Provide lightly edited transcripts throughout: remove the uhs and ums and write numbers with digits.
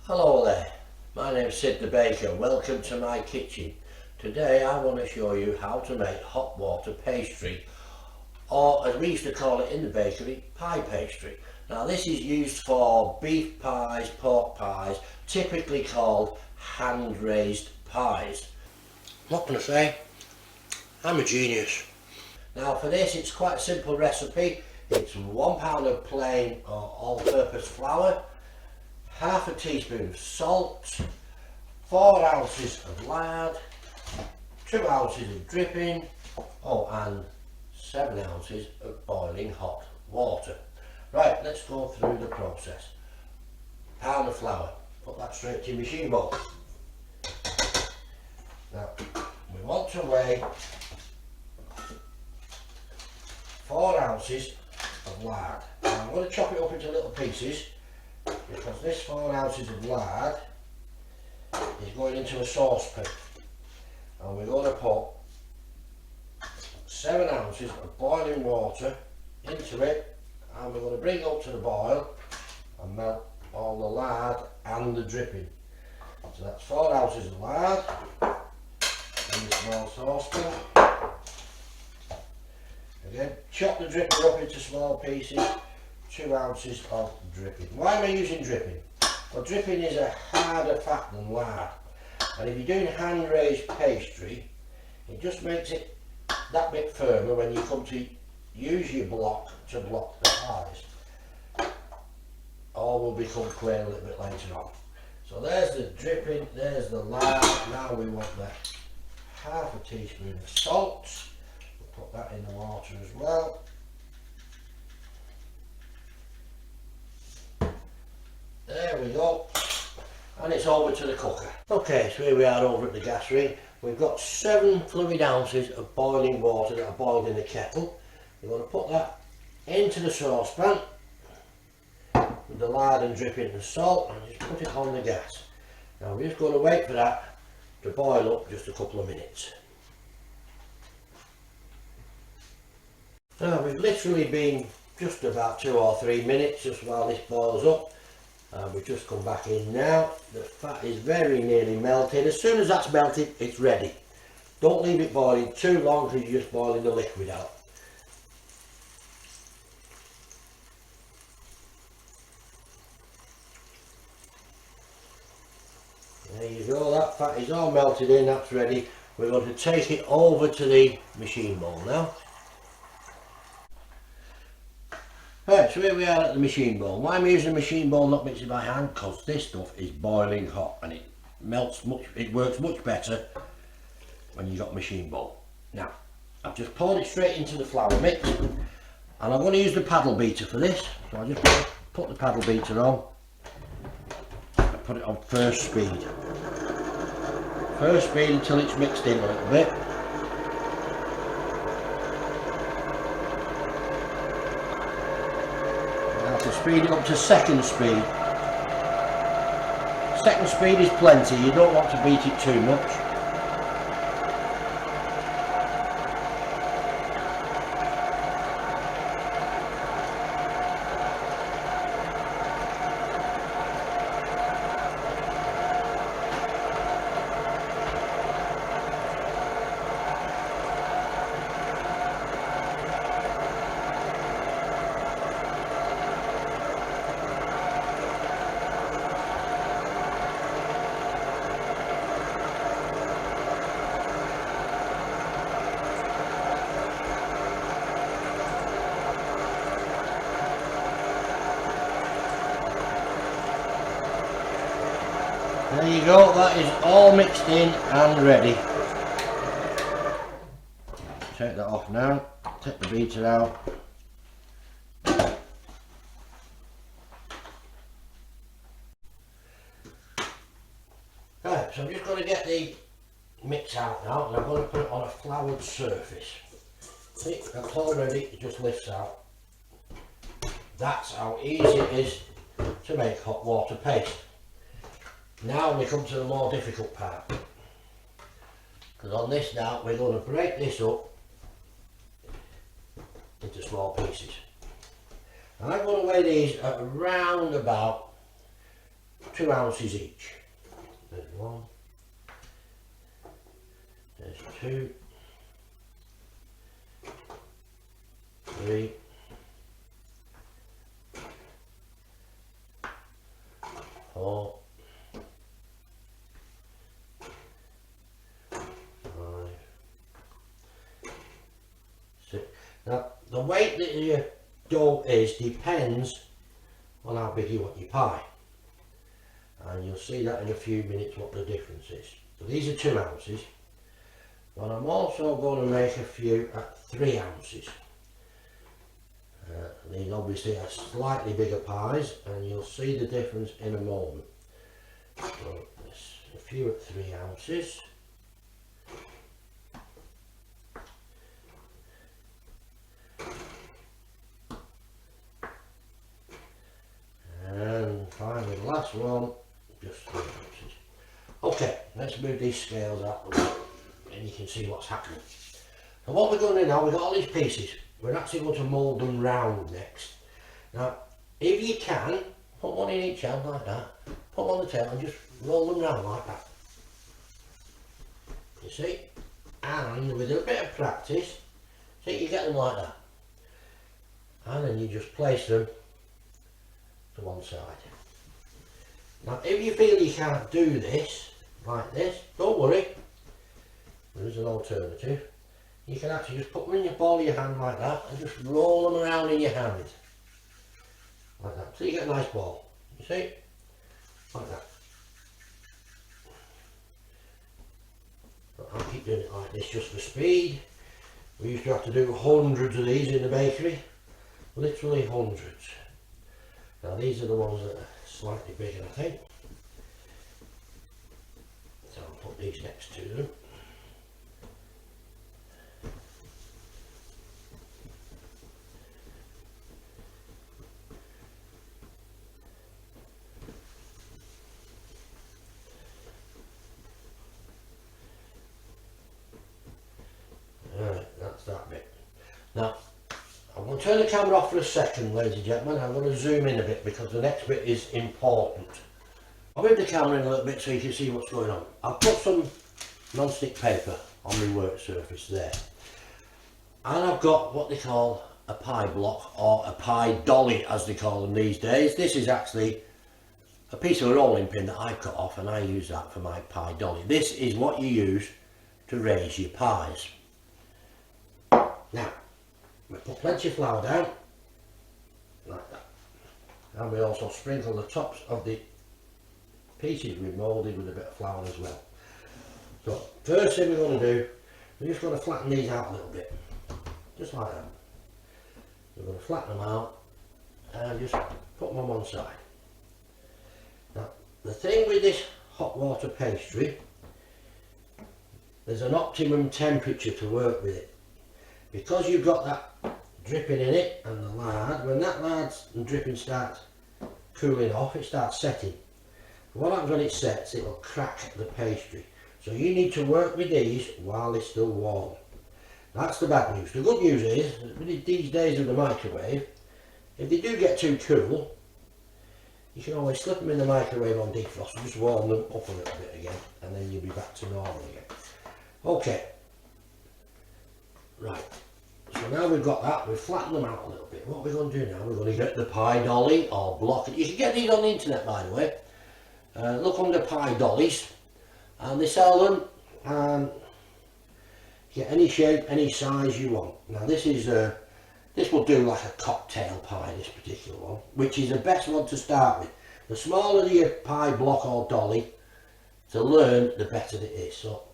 Hello there, my name's Sid the Baker. Welcome to my kitchen. Today I want to show you how to make hot water pastry, or as we used to call it in the bakery, pie pastry. Now this is used for beef pies, pork pies, typically called hand raised pies. What can I say? I'm a genius. Now for this it's quite a simple recipe. It's 1 pound of plain or all-purpose flour, half a teaspoon of salt, 4 ounces of lard, 2 ounces of dripping, and 7 ounces of boiling hot water. Right, let's go through the process. Pound of flour, put that straight to your machine bowl. Now, we want to weigh 4 ounces of lard. Now, I'm going to chop it up into little pieces, because this 4 ounces of lard is going into a saucepan, and we're going to put 7 ounces of boiling water into it, and we're going to bring it up to the boil and melt all the lard and the dripping. So that's 4 ounces of lard in the small saucepan. Again, chop the dripping up into small pieces. 2 ounces of dripping. Why am I using dripping? Well, dripping is a harder fat than lard, and if you're doing hand raised pastry, it just makes it that bit firmer when you come to use your block to block the pies. All will become clear a little bit later on. So there's the dripping, there's the lard. Now we want the half a teaspoon of salt. We'll put that in the water as well. There we go, and it's over to the cooker. Okay, so here we are over at the gas ring. We've got 7 fluid ounces of boiling water that are boiled in the kettle. We're going to put that into the saucepan with the lard and dripping and salt, and just put it on the gas. Now we're just going to wait for that to boil up just a couple of minutes. Now we've literally been just about 2 or 3 minutes just while this boils up. We've just come back in now. The fat is very nearly melted. As soon as that's melted, it's ready. Don't leave it boiling too long, because you're just boiling the liquid out. There you go, that fat is all melted in, that's ready. We're going to take it over to the machine bowl now. Right, so here we are at the machine bowl. Why am I using the machine bowl, not mixing by hand? Because this stuff is boiling hot, and it works much better when you've got a machine bowl. Now, I've just poured it straight into the flour mix, and I'm going to use the paddle beater for this. So I just put the paddle beater on, and put it on first speed. First speed until it's mixed in a little bit. Speed it up to second speed. Second speed is plenty, you don't want to beat it too much. There you go, that is all mixed in and ready. Take that off now, take the beater out. Right, so I'm just going to get the mix out now, and I'm going to put it on a floured surface. See, that's all ready, it just lifts out. That's how easy it is to make hot water paste. Now we come to the more difficult part, because on this now we're going to break this up into small pieces. And I'm going to weigh these at around about 2 ounces each. There's 1, there's 2, 3, 4, 5, 6. Now the weight that your dough is depends on how big you want your pie, and you'll see that in a few minutes what the difference is. So these are 2 ounces, but I'm also going to make a few at 3 ounces. These obviously are slightly bigger pies, and you'll see the difference in a moment. So there's a few at 3 ounces. And finally the last one, just 3 ounces. Okay, let's move these scales out of the way and you can see what's happening. So what we're going to do now, we've got all these pieces. We're actually going to mould them round next. Now, if you can, put one in each hand like that, put one on the tail and just roll them round like that. You see? And with a bit of practice, see, you get them like that. And then you just place them to one side. Now, if you feel you can't do this, like this, don't worry. There's an alternative. You can actually just put them in your ball of your hand like that and just roll them around in your hand. Like that. So you get a nice ball. You see? Like that. But I'll keep doing it like this just for speed. We used to have to do hundreds of these in the bakery. Literally hundreds. Now these are the ones that are slightly bigger, I think. So I'll put these next to them. That bit. Now, I'm going to turn the camera off for a second, ladies and gentlemen. I'm going to zoom in a bit because the next bit is important. I'll move the camera in a little bit so you can see what's going on. I've put some non-stick paper on my work surface there. And I've got what they call a pie block, or a pie dolly as they call them these days. This is actually a piece of a rolling pin that I cut off, and I use that for my pie dolly. This is what you use to raise your pies. Now, we put plenty of flour down, like that, and we also sprinkle the tops of the pieces we moulded with a bit of flour as well. So, first thing we're going to do, we're just going to flatten these out a little bit, just like that. We're going to flatten them out and just put them on one side. Now, the thing with this hot water pastry, there's an optimum temperature to work with it. Because you've got that dripping in it and the lard, when that lard and dripping starts cooling off, it starts setting. What happens when it sets, it will crack the pastry. So you need to work with these while they're still warm. That's the bad news. The good news is, these days of the microwave, if they do get too cool, you can always slip them in the microwave on defrost and just warm them up a little bit again, and then you'll be back to normal again. Okay. Right, so now we've got that, we've flattened them out a little bit. What we're going to do now, we're going to get the pie dolly or block. You can get these on the internet, by the way. Look under pie dollies, and they sell them, and get any shape, any size you want. Now this is this will do like a cocktail pie, this particular one, which is the best one to start with. The smaller your pie block or dolly to learn, the better it is. So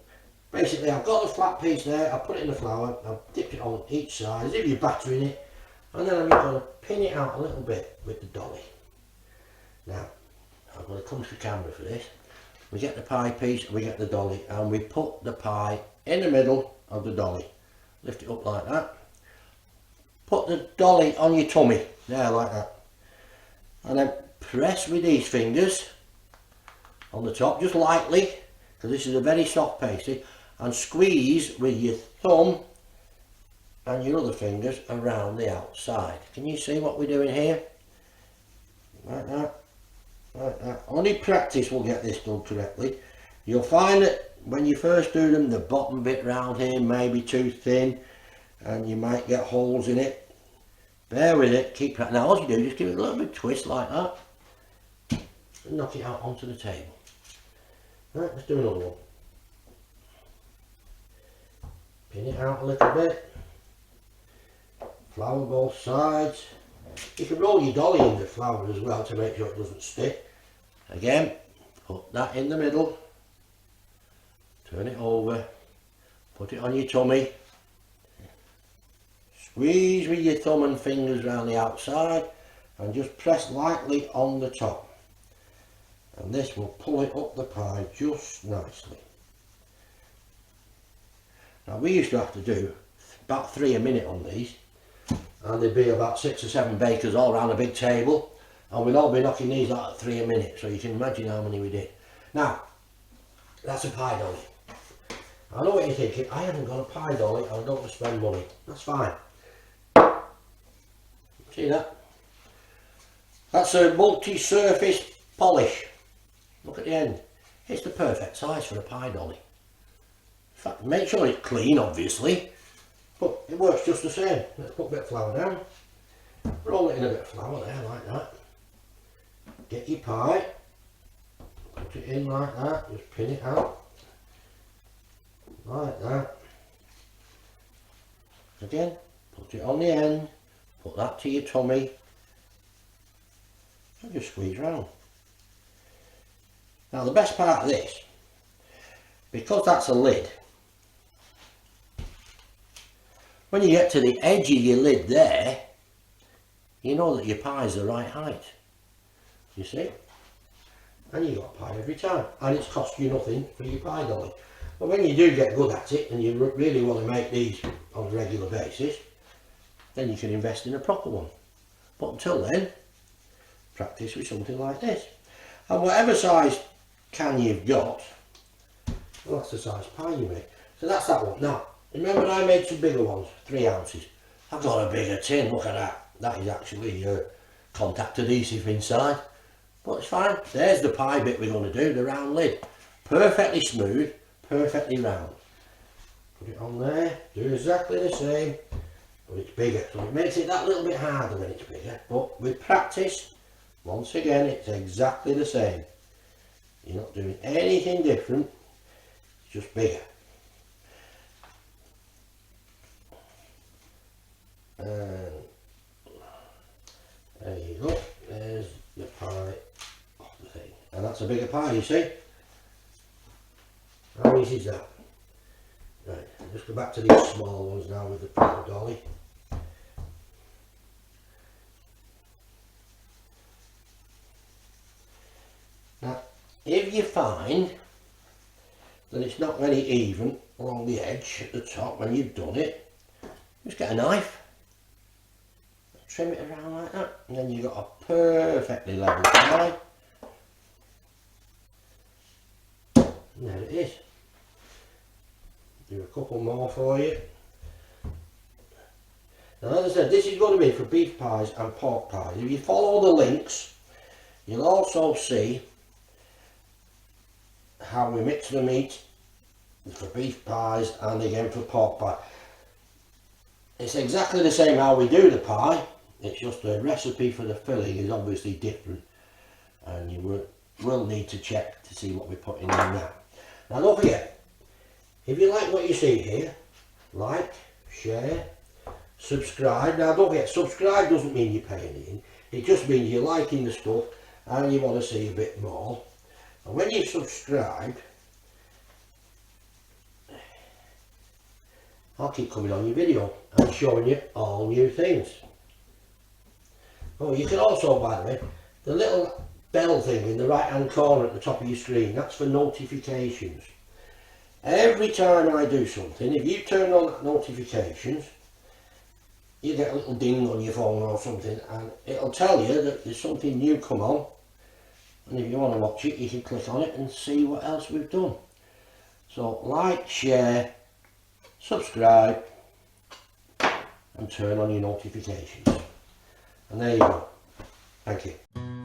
basically, I've got the flat piece there, I've put it in the flour, I've dipped it on each side as if you're battering it, and then I'm going to pin it out a little bit with the dolly. Now, I'm going to come to the camera for this. We get the pie piece, we get the dolly, and we put the pie in the middle of the dolly. Lift it up like that. Put the dolly on your tummy, there like that. And then press with these fingers on the top, just lightly, because this is a very soft pastry, and squeeze with your thumb and your other fingers around the outside. Can you see what we're doing here? Like that. like that. Only practice will get this done correctly. You'll find that when you first do them, the bottom bit round here may be too thin and you might get holes in it. Bear with it, keep practicing. Now all you do is just give it a little bit of twist like that and knock it out onto the table. Right, let's do another one. Pin it out a little bit. Flour both sides. You can roll your dolly in the flour as well to make sure it doesn't stick. Again, put that in the middle. Turn it over. Put it on your tummy. Squeeze with your thumb and fingers around the outside and just press lightly on the top. And this will pull it up the pie just nicely. Now we used to have to do about 3 a minute on these, and there'd be about 6 or 7 bakers all around a big table, and we'd all be knocking these out at 3 a minute, so you can imagine how many we did. Now, that's a pie dolly. I know what you're thinking, I haven't got a pie dolly, I don't want to spend money. That's fine. See that? That's a multi-surface polish. Look at the end. It's the perfect size for a pie dolly. In fact, make sure it's clean, obviously, but it works just the same. Let's put a bit of flour down. Roll it in a bit of flour there, like that. Get your pie. Put it in like that. Just pin it out. Like that. Again, put it on the end. Put that to your tummy. And just squeeze round. Now the best part of this, because that's a lid, when you get to the edge of your lid there, you know that your pie is the right height. You see? And you got pie every time. And it's cost you nothing for your pie dolly. But when you do get good at it and you really want to make these on a regular basis, then you can invest in a proper one. But until then, practice with something like this. And whatever size can you've got, well, that's the size pie you make. So that's that one. Now, remember I made some bigger ones, 3 ounces. I've got a bigger tin, look at that. That is actually contact adhesive inside. But it's fine. There's the pie bit we're going to do, the round lid. Perfectly smooth, perfectly round. Put it on there, do exactly the same, but it's bigger. So it makes it that little bit harder when it's bigger. But with practice, once again, it's exactly the same. You're not doing anything different, it's just bigger. And there you go, there's your pie off the thing. And that's a bigger pie, you see. How easy is that? Right, I'll just go back to these small ones now with the proper dolly. Now, if you find that it's not very even along the edge at the top when you've done it, just get a knife, trim it around like that, and then you've got a perfectly level pie. And there it is. Do a couple more for you. Now, as I said, this is going to be for beef pies and pork pies. If you follow the links, you'll also see how we mix the meat for beef pies and again for pork pie. It's exactly the same how we do the pie, it's just the recipe for the filling is obviously different, and you will need to check to see what we're putting in now. Now don't forget, if you like what you see here, like, share, subscribe. Now don't forget, subscribe doesn't mean you pay anything, it just means you're liking the stuff and you want to see a bit more. And when you subscribe, I'll keep coming on your video and showing you all new things. Oh, you can also, by the way, the little bell thing in the right hand corner at the top of your screen, that's for notifications. Every time I do something, if you turn on notifications, you get a little ding on your phone or something, and it'll tell you that there's something new come on. And if you want to watch it, you can click on it and see what else we've done. So like, share, subscribe and turn on your notifications. And there you go. Thank you.